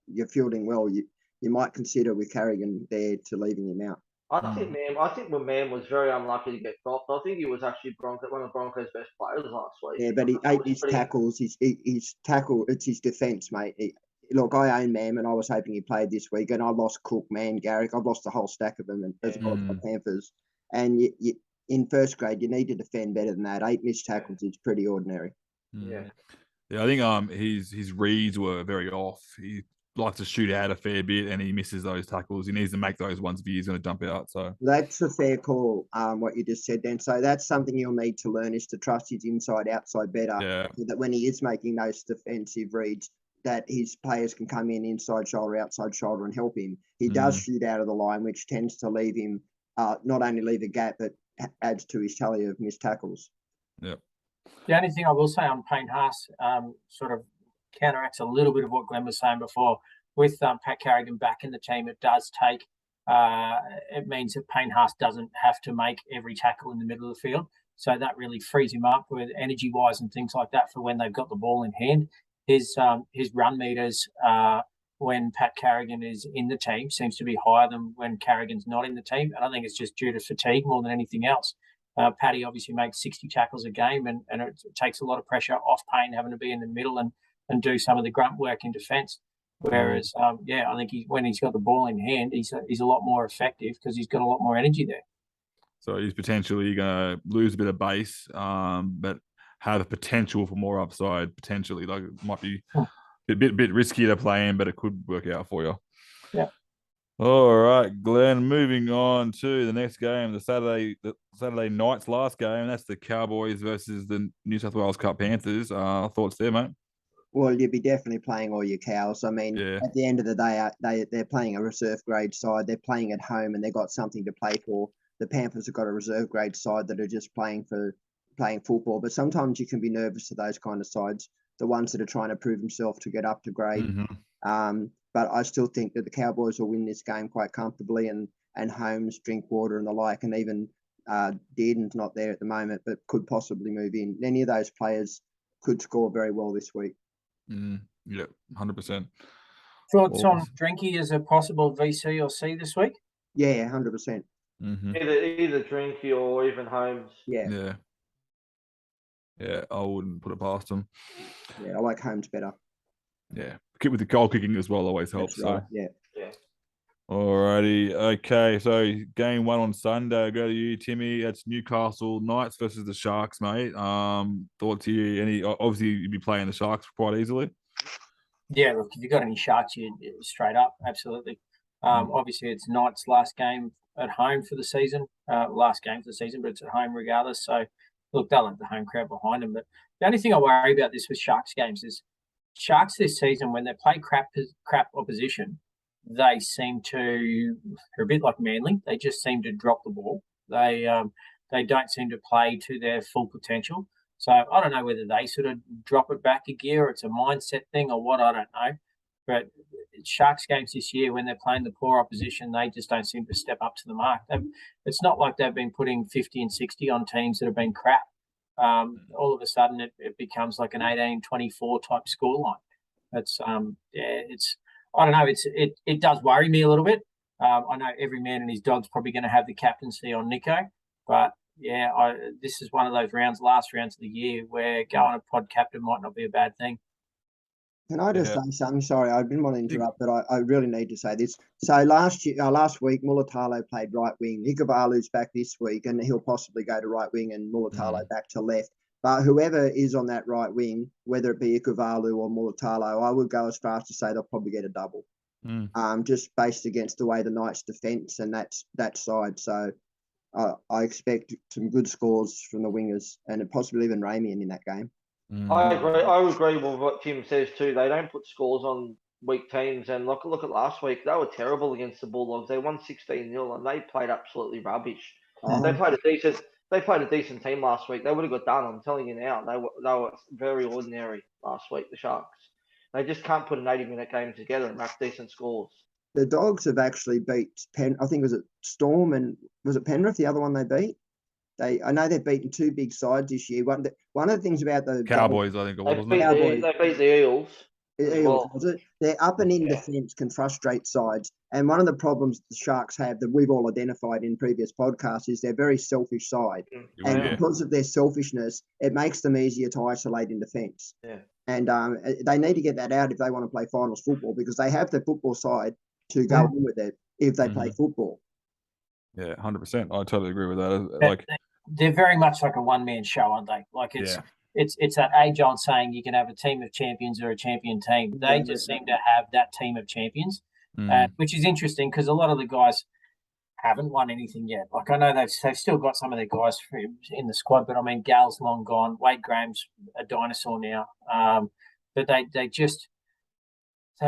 you're fielding well, you might consider with Carrigan there to leaving him out. I think Mam was very unlucky to get dropped. I think he was actually one of Broncos' best players last week. Yeah, but he ate his tackles. His tackle, it's his defence, mate. Look, I own Mam and I was hoping he played this week, and I lost Cook, Garrick. I've lost a whole stack of them as well as the Panthers. And in first grade, you need to defend better than that. 8 missed tackles is pretty ordinary. Yeah, I think his reads were very off. He likes to shoot out a fair bit, and he misses those tackles. He needs to make those ones if he's going to jump out. So that's a fair call. What you just said, then. So that's something you'll need to learn is to trust his inside outside better. So that when he is making those defensive reads, that his players can come in inside shoulder, outside shoulder, and help him. He does shoot out of the line, which tends to leave him not only leave a gap, but adds to his tally of missed tackles. Yep. The only thing I will say on Payne Haas sort of counteracts a little bit of what Glenn was saying before. With Pat Carrigan back in the team, it does take, it means that Payne Haas doesn't have to make every tackle in the middle of the field. So that really frees him up with energy-wise and things like that for when they've got the ball in hand. His run meters when Pat Carrigan is in the team seems to be higher than when Carrigan's not in the team. And I think it's just due to fatigue more than anything else. Paddy obviously makes 60 tackles a game, and it takes a lot of pressure off Payne having to be in the middle and do some of the grunt work in defence. Whereas, I think when he's got the ball in hand, he's a lot more effective because he's got a lot more energy there. So he's potentially going to lose a bit of base, but have a potential for more upside. Potentially, like it might be a bit riskier to play in, but it could work out for you. Yeah. All right, Glenn. Moving on to the next game, the Saturday night's last game. That's the Cowboys versus the New South Wales Cup Panthers. Thoughts there, mate? Well, you'd be definitely playing all your cows. I mean, Yeah. at the end of the day, they're playing a reserve grade side. They're playing at home and they've got something to play for. The Panthers have got a reserve grade side that are just playing football. But sometimes you can be nervous to those kind of sides, the ones that are trying to prove themselves to get up to grade. Mm-hmm. But I still think that the Cowboys will win this game quite comfortably, and Holmes, Drinkwater and the like, and even Dearden's not there at the moment, but could possibly move in. Any of those players could score very well this week. Yeah, 100%. Thoughts on Drinky as a possible VC or C this week? Yeah, 100%. Mm-hmm. Either Drinky or even Holmes. Yeah. Yeah, I wouldn't put it past him. Yeah, I like Holmes better. Yeah, keep with the goal kicking as well always helps. That's right. So Yeah. Alrighty, okay. So game 1 on Sunday. I'll go to you, Timmy. That's Newcastle Knights versus the Sharks, mate. Thoughts here? Obviously you'd be playing the Sharks quite easily. Yeah, look, if you've got any Sharks, you straight up, absolutely. Obviously it's Knights' last game at home for the season, last game for the season, but it's at home regardless. So look, they'll have the home crowd behind them. But the only thing I worry about this with Sharks games is Sharks this season, when they play crap opposition, they seem to, they're a bit like Manly. They just seem to drop the ball. They don't seem to play to their full potential. So I don't know whether they sort of drop it back a gear or it's a mindset thing or what, I don't know. But Sharks games this year, when they're playing the poor opposition, they just don't seem to step up to the mark. It's not like they've been putting 50 and 60 on teams that have been crap. All of a sudden it becomes like an 18-24 type scoreline. It's I don't know. It does worry me a little bit. I know every man and his dog's probably going to have the captaincy on Nico, but yeah, this is one of those last rounds of the year where going a pod captain might not be a bad thing. Can I just say something? Sorry, I didn't want to interrupt, but I really need to say this. So last week, Mulatalo played right wing. Ikuvalu's back this week, and he'll possibly go to right wing and Mulatalo back to left. But whoever is on that right wing, whether it be Ikuvalu or Mulatalo, I would go as far as to say they'll probably get a double. Just based against the way the Knights defence and that side. So I expect some good scores from the wingers and possibly even Ramian in that game. I agree. I agree with what Tim says too. They don't put scores on weak teams, and look at last week. They were terrible against the Bulldogs. They won 16-0, and they played absolutely rubbish. They played a decent team last week. They would have got done. I'm telling you now. They were very ordinary last week. The Sharks. They just can't put an 80-minute game together and rack decent scores. The Dogs have actually beat I think was it Storm and was it Penrith? The other one they beat. I know they've beaten two big sides this year. One of the things about the Cowboys, I think it was, wasn't it? They beat the Eels. Was it? Their up and in defence can frustrate sides. And one of the problems the Sharks have that we've all identified in previous podcasts is they're a very selfish side. And because of their selfishness, it makes them easier to isolate in defence. Yeah. And they need to get that out if they want to play finals football, because they have the football side to go in with it if they play football. Yeah, 100%. I totally agree with that. They're very much like a one-man show, aren't they? Like it's that age-old saying you can have a team of champions or a champion team. They just seem to have that team of champions, which is interesting because a lot of the guys haven't won anything yet. Like I know they've still got some of their guys in the squad, but I mean Gal's long gone. Wade Graham's a dinosaur now. But they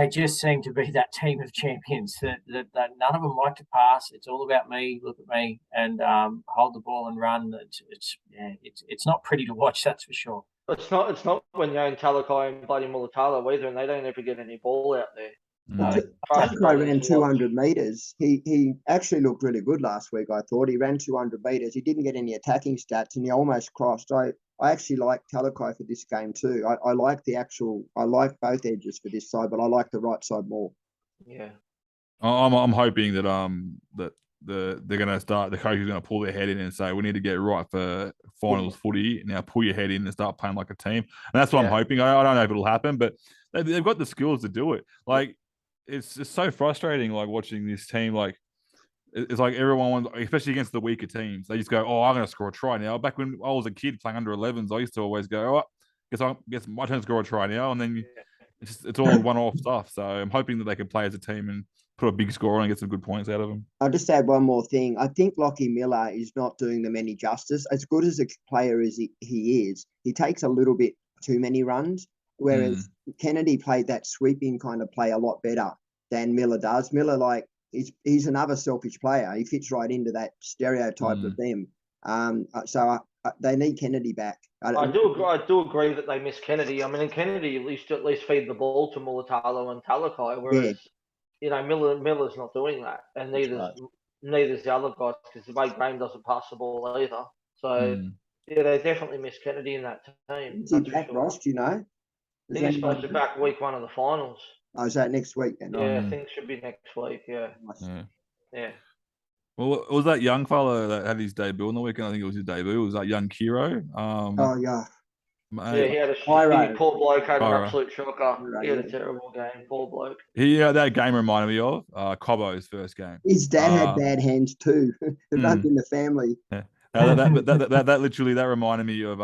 just seem to be that team of champions that none of them like to pass. It's all about me, look at me, and hold the ball and run. It's not pretty to watch, that's for sure. It's not when you're in Talakai and bloody Mulatalo either, and they don't ever get any ball out there. Talakai ran 200 metres. He actually looked really good last week, I thought. He ran 200 metres. He didn't get any attacking stats, and he almost crossed. I actually like Talakai for this game too. I like both edges for this side, but I like the right side more. Yeah. I'm hoping that that they're going to start. The coach is going to pull their head in and say we need to get right for finals footy. Now pull your head in and start playing like a team. And that's what I'm hoping. I don't know if it'll happen, but they've got the skills to do it. Like, it's just so frustrating, like, watching this team. Like, it's like everyone, especially against the weaker teams, they just go, "Oh, I'm going to score a try now." Back when I was a kid playing under 11s, I used to always go, "Oh, guess my turn to score a try now," and then it's all one-off stuff. So I'm hoping that they can play as a team and put a big score on and get some good points out of them. I'll just add one more thing. I think Lockie Miller is not doing them any justice. As good as a player as he is, he takes a little bit too many runs, whereas Kennedy played that sweeping kind of play a lot better than Miller does. Miller, like, he's another selfish player. He fits right into that stereotype of them. So they need Kennedy back. I do agree that they miss Kennedy. I mean, Kennedy at least feed the ball to Mulatalo and Talakai, whereas Miller's not doing that, and neither's the other guys, because the way Graham doesn't pass the ball either. So they definitely miss Kennedy in that team. Is he back, Ross? Do you know? I think he's supposed to be back week 1 of the finals. Oh, is that next week then? Yeah, I think it should be next week. Yeah. Well, it was that young fella that had his debut on the weekend. I think it was his debut. It was that young Kiro. He had a poor bloke had an absolute shocker. He had a terrible game. Poor bloke. That game reminded me of Cobbo's first game. His dad had bad hands too. It runs in the family. Yeah. That literally reminded me of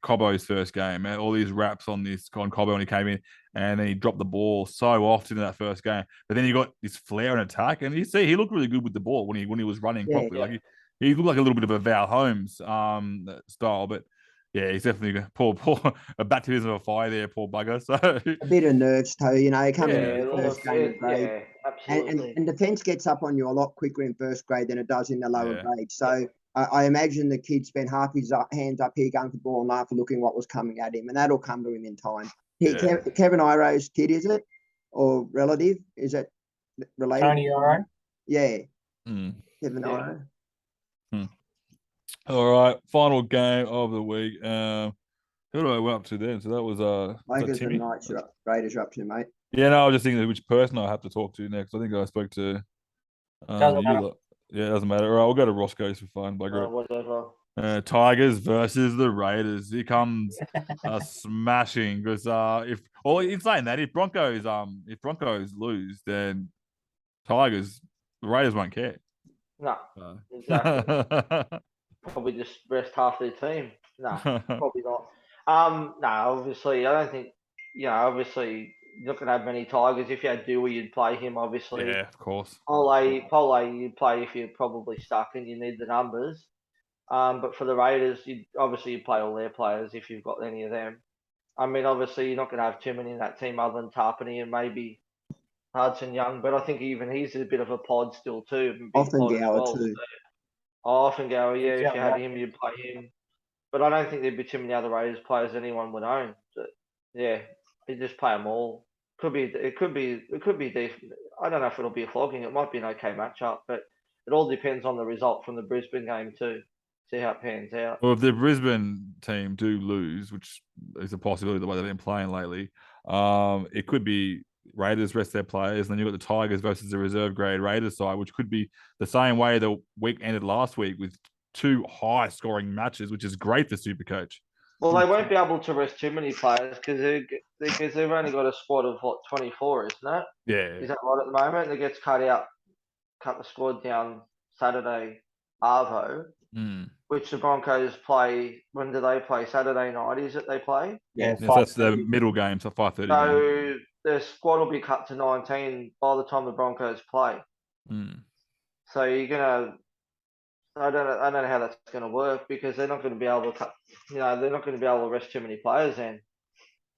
Cobbo's first game. All these raps on Cobbo when he came in, and then he dropped the ball so often in that first game. But then he got this flair and attack, and he looked really good with the ball when he was running properly. Yeah. Like he looked like a little bit of a Val Holmes style, but yeah, he's definitely poor a baptism of fire there, poor bugger. So a bit of nerves too, coming in the first game of grade. Yeah, absolutely. And defence gets up on you a lot quicker in first grade than it does in the lower grade. So I imagine the kid spent half his hands up here going for the ball and after looking what was coming at him, and that'll come to him in time. Kevin Iro's kid, is it? Or relative? Is it related? Tony Iro? Yeah. Kevin Iro. All right, final game of the week. Who do I went up to then? So that was Lakers and Knights Raiders are up to, mate. Yeah, no, I was just thinking which person I have to talk to next. I think I spoke to. Doesn't matter. Yeah, it doesn't matter. All right, we'll go to Roscoe's for fun. Whatever. Tigers versus the Raiders. Here comes a smashing. Because in saying that, if Broncos lose, then the Raiders won't care. No, exactly. Probably just rest half their team. No, probably not. No, obviously, I don't think. Obviously, you're not going to have many Tigers. If you had Dewey, you'd play him. Obviously, yeah, of course. Pole, you'd play if you're probably stuck and you need the numbers. But for the Raiders, you'd play all their players if you've got any of them. I mean, obviously, you're not going to have too many in that team other than Tarpany and maybe Hudson Young, but I think even he's a bit of a pod still too. Offengower too. Offengower, yeah. If you had him, you'd play him. But I don't think there'd be too many other Raiders players anyone would own. But yeah, you just play them all. It could be decent. I don't know if it'll be a flogging. It might be an okay matchup, but it all depends on the result from the Brisbane game too. See how it pans out. Well, if the Brisbane team do lose, which is a possibility the way they've been playing lately, it could be Raiders rest their players, and then you've got the Tigers versus the reserve grade Raiders side, which could be the same way the week ended last week with 2 high scoring matches, which is great for Supercoach. Well, they won't be able to rest too many players because they've only got a squad of 24, isn't it? Yeah. Is that right at the moment? It gets cut the squad down Saturday, Arvo, which the Broncos play. When do they play? Saturday night, is it they play? Yeah, so that's the middle game, so 5:30. So the squad will be cut to 19 by the time the Broncos play. So you're gonna. I don't know how that's going to work because they're not going to be able to cut. They're not going to be able to rest too many players in.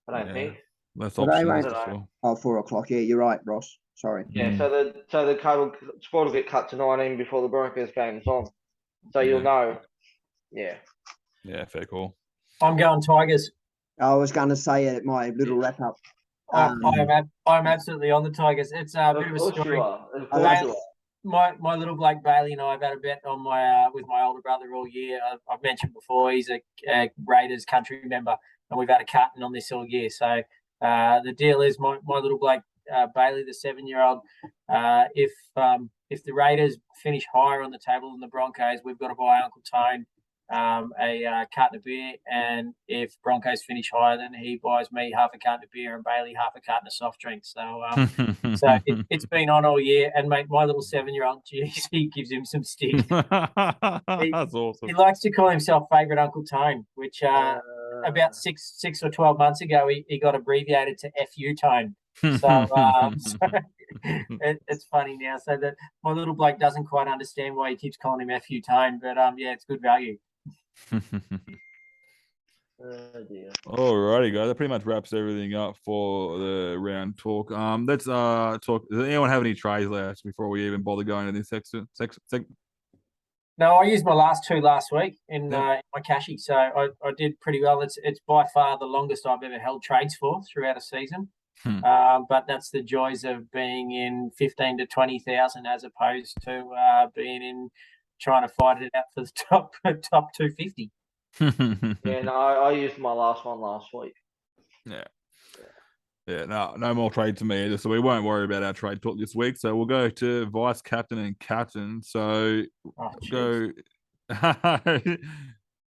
I don't think. That's options. 4 o'clock. Yeah, you're right, Ross. Sorry. Yeah. So the squad will get cut to 19 before the Broncos game is on. So you'll know. Yeah. Yeah, fair call. I'm going Tigers. I was going to say it, my little wrap up. I'm absolutely on the Tigers. It's a bit of a story. Of course you are. My little Blake Bailey and I have had a bet on with my older brother all year. I've mentioned before he's a Raiders country member, and we've had a cutting on this all year. So the deal is my little Blake Bailey, the 7-year-old, if if the Raiders finish higher on the table than the Broncos, we've got to buy Uncle Tone a carton of beer, and if Broncos finish higher, then he buys me half a carton of beer and Bailey half a carton of soft drinks. So, it's been on all year, and mate, my little 7-year-old GC gives him some stick. That's awesome. He likes to call himself favourite Uncle Tone, which about six or 12 months ago he got abbreviated to FU Tone. So, it's funny now. So that my little bloke doesn't quite understand why he keeps calling him FU Tone, but yeah, it's good value. Oh dear. Alrighty, guys. That pretty much wraps everything up for the round talk. Let's talk. Does anyone have any trades left before we even bother going to this section? No, I used my last two last week in my cashy, so I did pretty well. It's by far the longest I've ever held trades for throughout a season. But that's the joys of being in 15 to 20,000 as opposed to being in trying to fight it out for the top 250. Yeah, no, I used my last one last week. Yeah, no more trade to me either. So we won't worry about our trade talk this week. So we'll go to vice captain and captain. So go.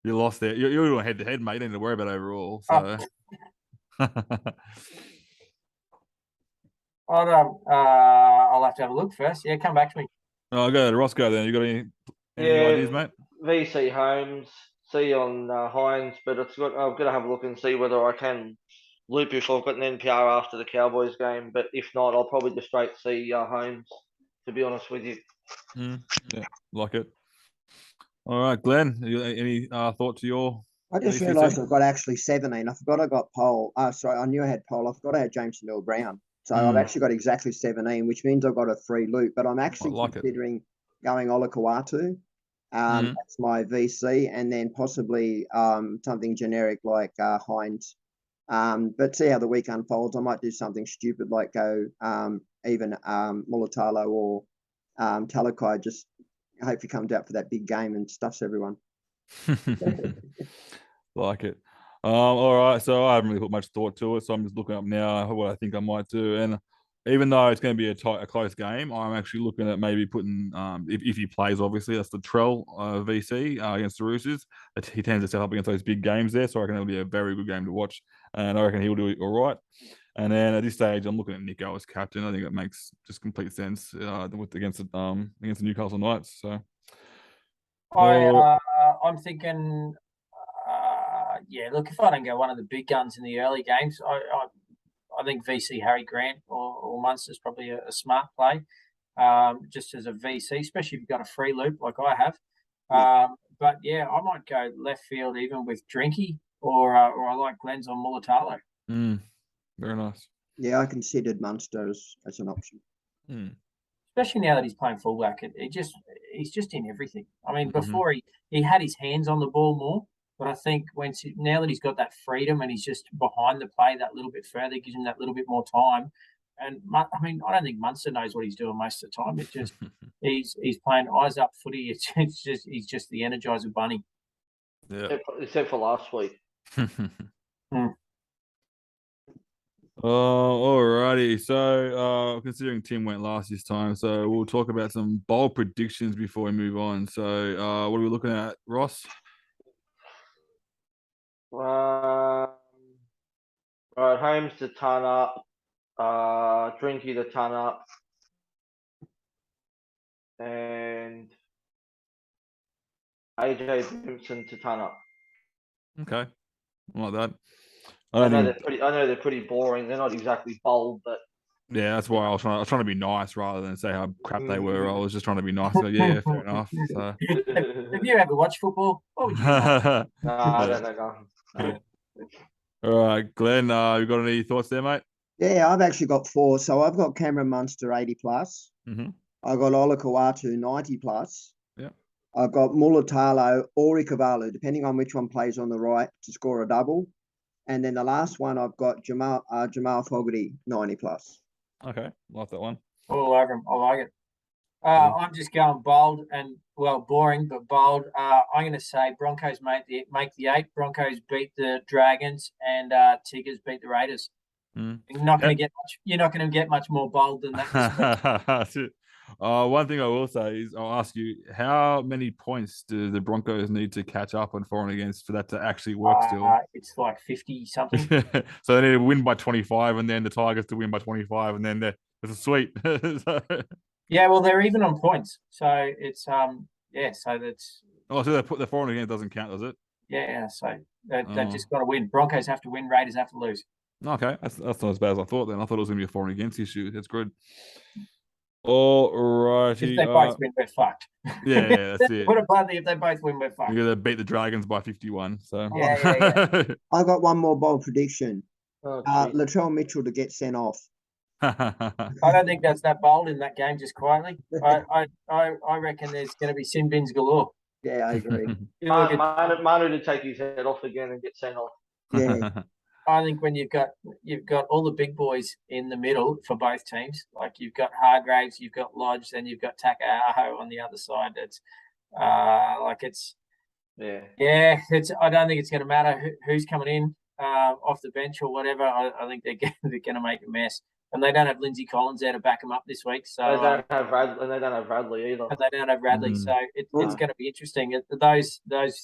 You lost there. You're doing head to head, mate. You don't need to worry about overall. So. I'll have to have a look first. Yeah, come back to me. I'll go to Roscoe then. You got any ideas, mate? VC Holmes, C on Hines, but I've got to have a look and see whether I can loop if I've got an NPR after the Cowboys game. But if not, I'll probably just straight see Holmes, to be honest with you. Yeah, like it. All right, Glenn, any thought to your? I just realised I've got actually 17. I forgot I got Pole. Sorry, I knew I had Pole. I forgot I had James Neal Brown. So I've actually got exactly 17, which means I've got a free loop. But I'm actually considering going Olakau'atu. That's my VC, and then possibly something generic like Hines. But see how the week unfolds. I might do something stupid like go even Mulatalo or Talakai. Just hope he comes out for that big game and stuffs everyone. Like it. All right, so I haven't really put much thought to it, so I'm just looking up now what I think I might do. And even though it's going to be a close game, I'm actually looking at maybe putting, if he plays, obviously, that's the Trell VC against the Roosters. He tends to set up against those big games there, so I reckon it'll be a very good game to watch, and I reckon he'll do it all right. And then at this stage, I'm looking at Nico as captain. I think it makes just complete sense against the Newcastle Knights. So I'm thinking. Yeah, look, if I don't go one of the big guns in the early games, I think VC Harry Grant or Munster's probably a smart play, just as a VC, especially if you've got a free loop like I have. But yeah, I might go left field even with Drinky or I like Glenn's on Mulatalo. Very nice. Yeah, I considered Munster as an option. Especially now that he's playing fullback, he's just in everything. I mean, before he had his hands on the ball more. But I think now that he's got that freedom and he's just behind the play that little bit further, gives him that little bit more time. And I mean, I don't think Munster knows what he's doing most of the time. It's just he's playing eyes up footy. He's just the Energizer Bunny. Yeah. Except for last week. Alrighty. So considering Tim went last this time, so we'll talk about some bold predictions before we move on. So what are we looking at, Ross? Right, Holmes to ton up, Drinky to ton up, and AJ Simpson to ton up. Okay, I like that. I know they're pretty boring. They're not exactly bold, but yeah, that's why I was trying to be nice rather than say how crap they were. I was just trying to be nice. Like, yeah, fair enough. So. Have you ever watched football? What would you like? No, I don't know. No. All right, Glenn, you got any thoughts there, mate? Yeah, I've actually got 4. So I've got Cameron Munster 80 plus. I've got Olakau'atu 90 plus. Yeah. I've got Mulatalo or Ikavalu, depending on which one plays on the right to score a double. And then the last one, I've got Jamal Fogarty 90 plus. Okay, like that one. All over him. I like it. I'm just going bold and, well, boring, but bold. I'm going to say Broncos make the 8. Broncos beat the Dragons and Tigers beat the Raiders. You're not going to get much more bold than that. One thing I will say is I'll ask you, how many points do the Broncos need to catch up on for and against for that to actually work still? It's like 50 something. So they need to win by 25 and then the Tigers to win by 25 and then it's a sweep. So, Yeah, well, they're even on points. So it's, so that's, so they put the for and against doesn't count, does it? yeah, so they've just got to win. Broncos have to win, Raiders have to lose. Okay, that's not as bad as I thought then. I thought it was going to be a for and against issue. That's good. All righty. If they both win, we're fucked. Yeah, that's it. Put it bluntly, if they both win, we're fucked. You're going to beat the Dragons by 51. So Yeah. I got one more bold prediction. Oh, Latrell Mitchell to get sent off. I don't think that's that bold in that game, just quietly. I reckon there's going to be sin bins galore. Yeah, I agree. Manu to take his head off again and get sent off. Yeah. I think when you've got all the big boys in the middle for both teams, like you've got Hargraves, you've got Lodge, then you've got Takaaho on the other side. It's it's I don't think it's going to matter who's coming in off the bench or whatever. I think they're going to make a mess, and they don't have Lindsay Collins there to back them up this week. So they don't have Bradley either. And they don't have Radley, so it's going to be interesting. Those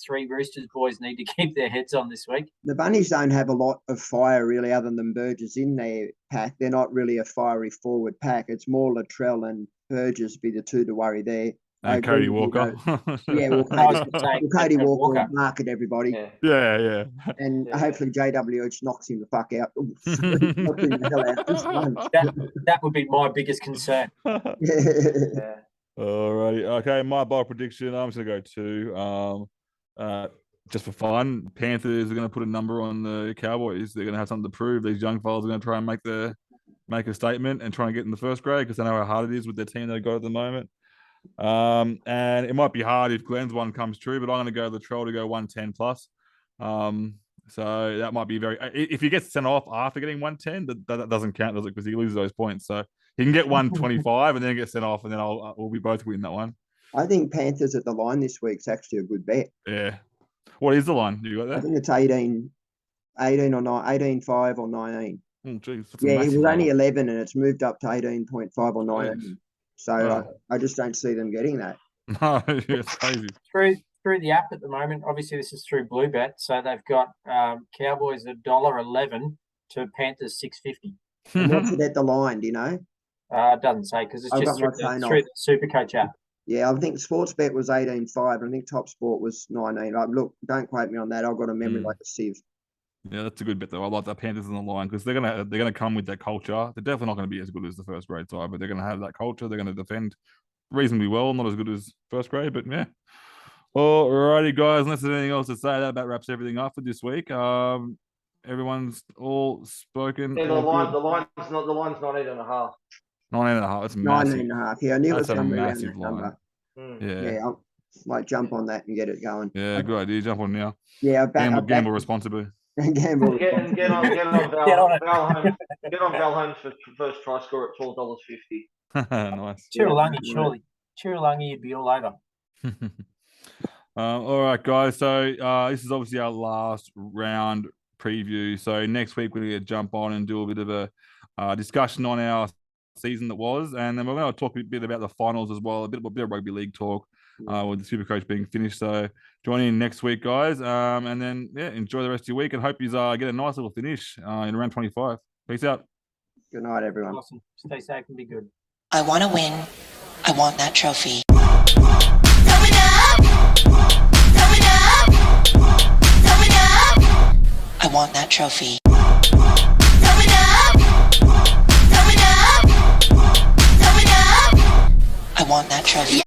three Roosters boys need to keep their heads on this week. The Bunnies don't have a lot of fire really, other than Burgess in their pack. They're not really a fiery forward pack. It's more Latrell and Burgess be the two to worry there. And Cody Walker. Cody Walker will market everybody. Yeah. And hopefully JWH knocks him the fuck out. That would be my biggest concern. Yeah. Alrighty. Okay, my bold prediction. I'm just going to go to just for fun. Panthers are going to put a number on the Cowboys. They're going to have something to prove. These young fellas are going to try and make a statement and try and get in the first grade because they know how hard it is with their team they've got at the moment. And it might be hard if Glenn's one comes true, but I'm going to go Latrell to go 110 plus. So that might be if he gets sent off after getting 110, that doesn't count, does it? Because he loses those points. So he can get 125 and then get sent off, and then we'll be both win that one. I think Panthers at the line this week's actually a good bet. Yeah. What is the line? You got that? I think it's 18 or 9, 18.5 or 19. Oh, geez, it was only 11 and it's moved up to 18.5 or 19. So I just don't see them getting that. No, it's crazy. Through the app at the moment, obviously this is through Bluebet, so they've got Cowboys $1.11 to Panthers $6.50. And what's it at the line? Do you know? It doesn't say because it's just through the SuperCoach app. Yeah, I think Sportsbet was 18.5. I think Top Sport was 19. Look, don't quote me on that. I've got a memory like a sieve. Yeah, that's a good bet though. I like the Panthers on the line because they're gonna come with that culture. They're definitely not going to be as good as the first grade side, but they're going to have that culture. They're going to defend reasonably well, not as good as first grade, but yeah. Alrighty, guys. Unless there's anything else to say, that about wraps everything up for this week. Everyone's all spoken. Yeah, the line's not 19.5. 19.5. That's massive. 19.5. Yeah, I knew that's it was a somewhere massive around that line. number. Yeah, I'll like jump on that and get it going. Yeah, good idea. Jump on now. Yeah, gamble responsibly. Get on Val Holmes for first try score at $12.50. Nice. Chirulungi, surely. Chirulungi, you'd be all over. All right, guys. So this is obviously our last round preview. So next week we're going to jump on and do a bit of a discussion on our season that was, and then we're going to talk a bit about the finals as well, a bit of rugby league talk with the SuperCoach being finished. So join in next week, guys, and then enjoy the rest of your week and hope you get a nice little finish in round 25. Peace out. Good night, everyone. Awesome. Stay safe and be good. I want to win. I want that trophy. I want that trophy. I want that trophy.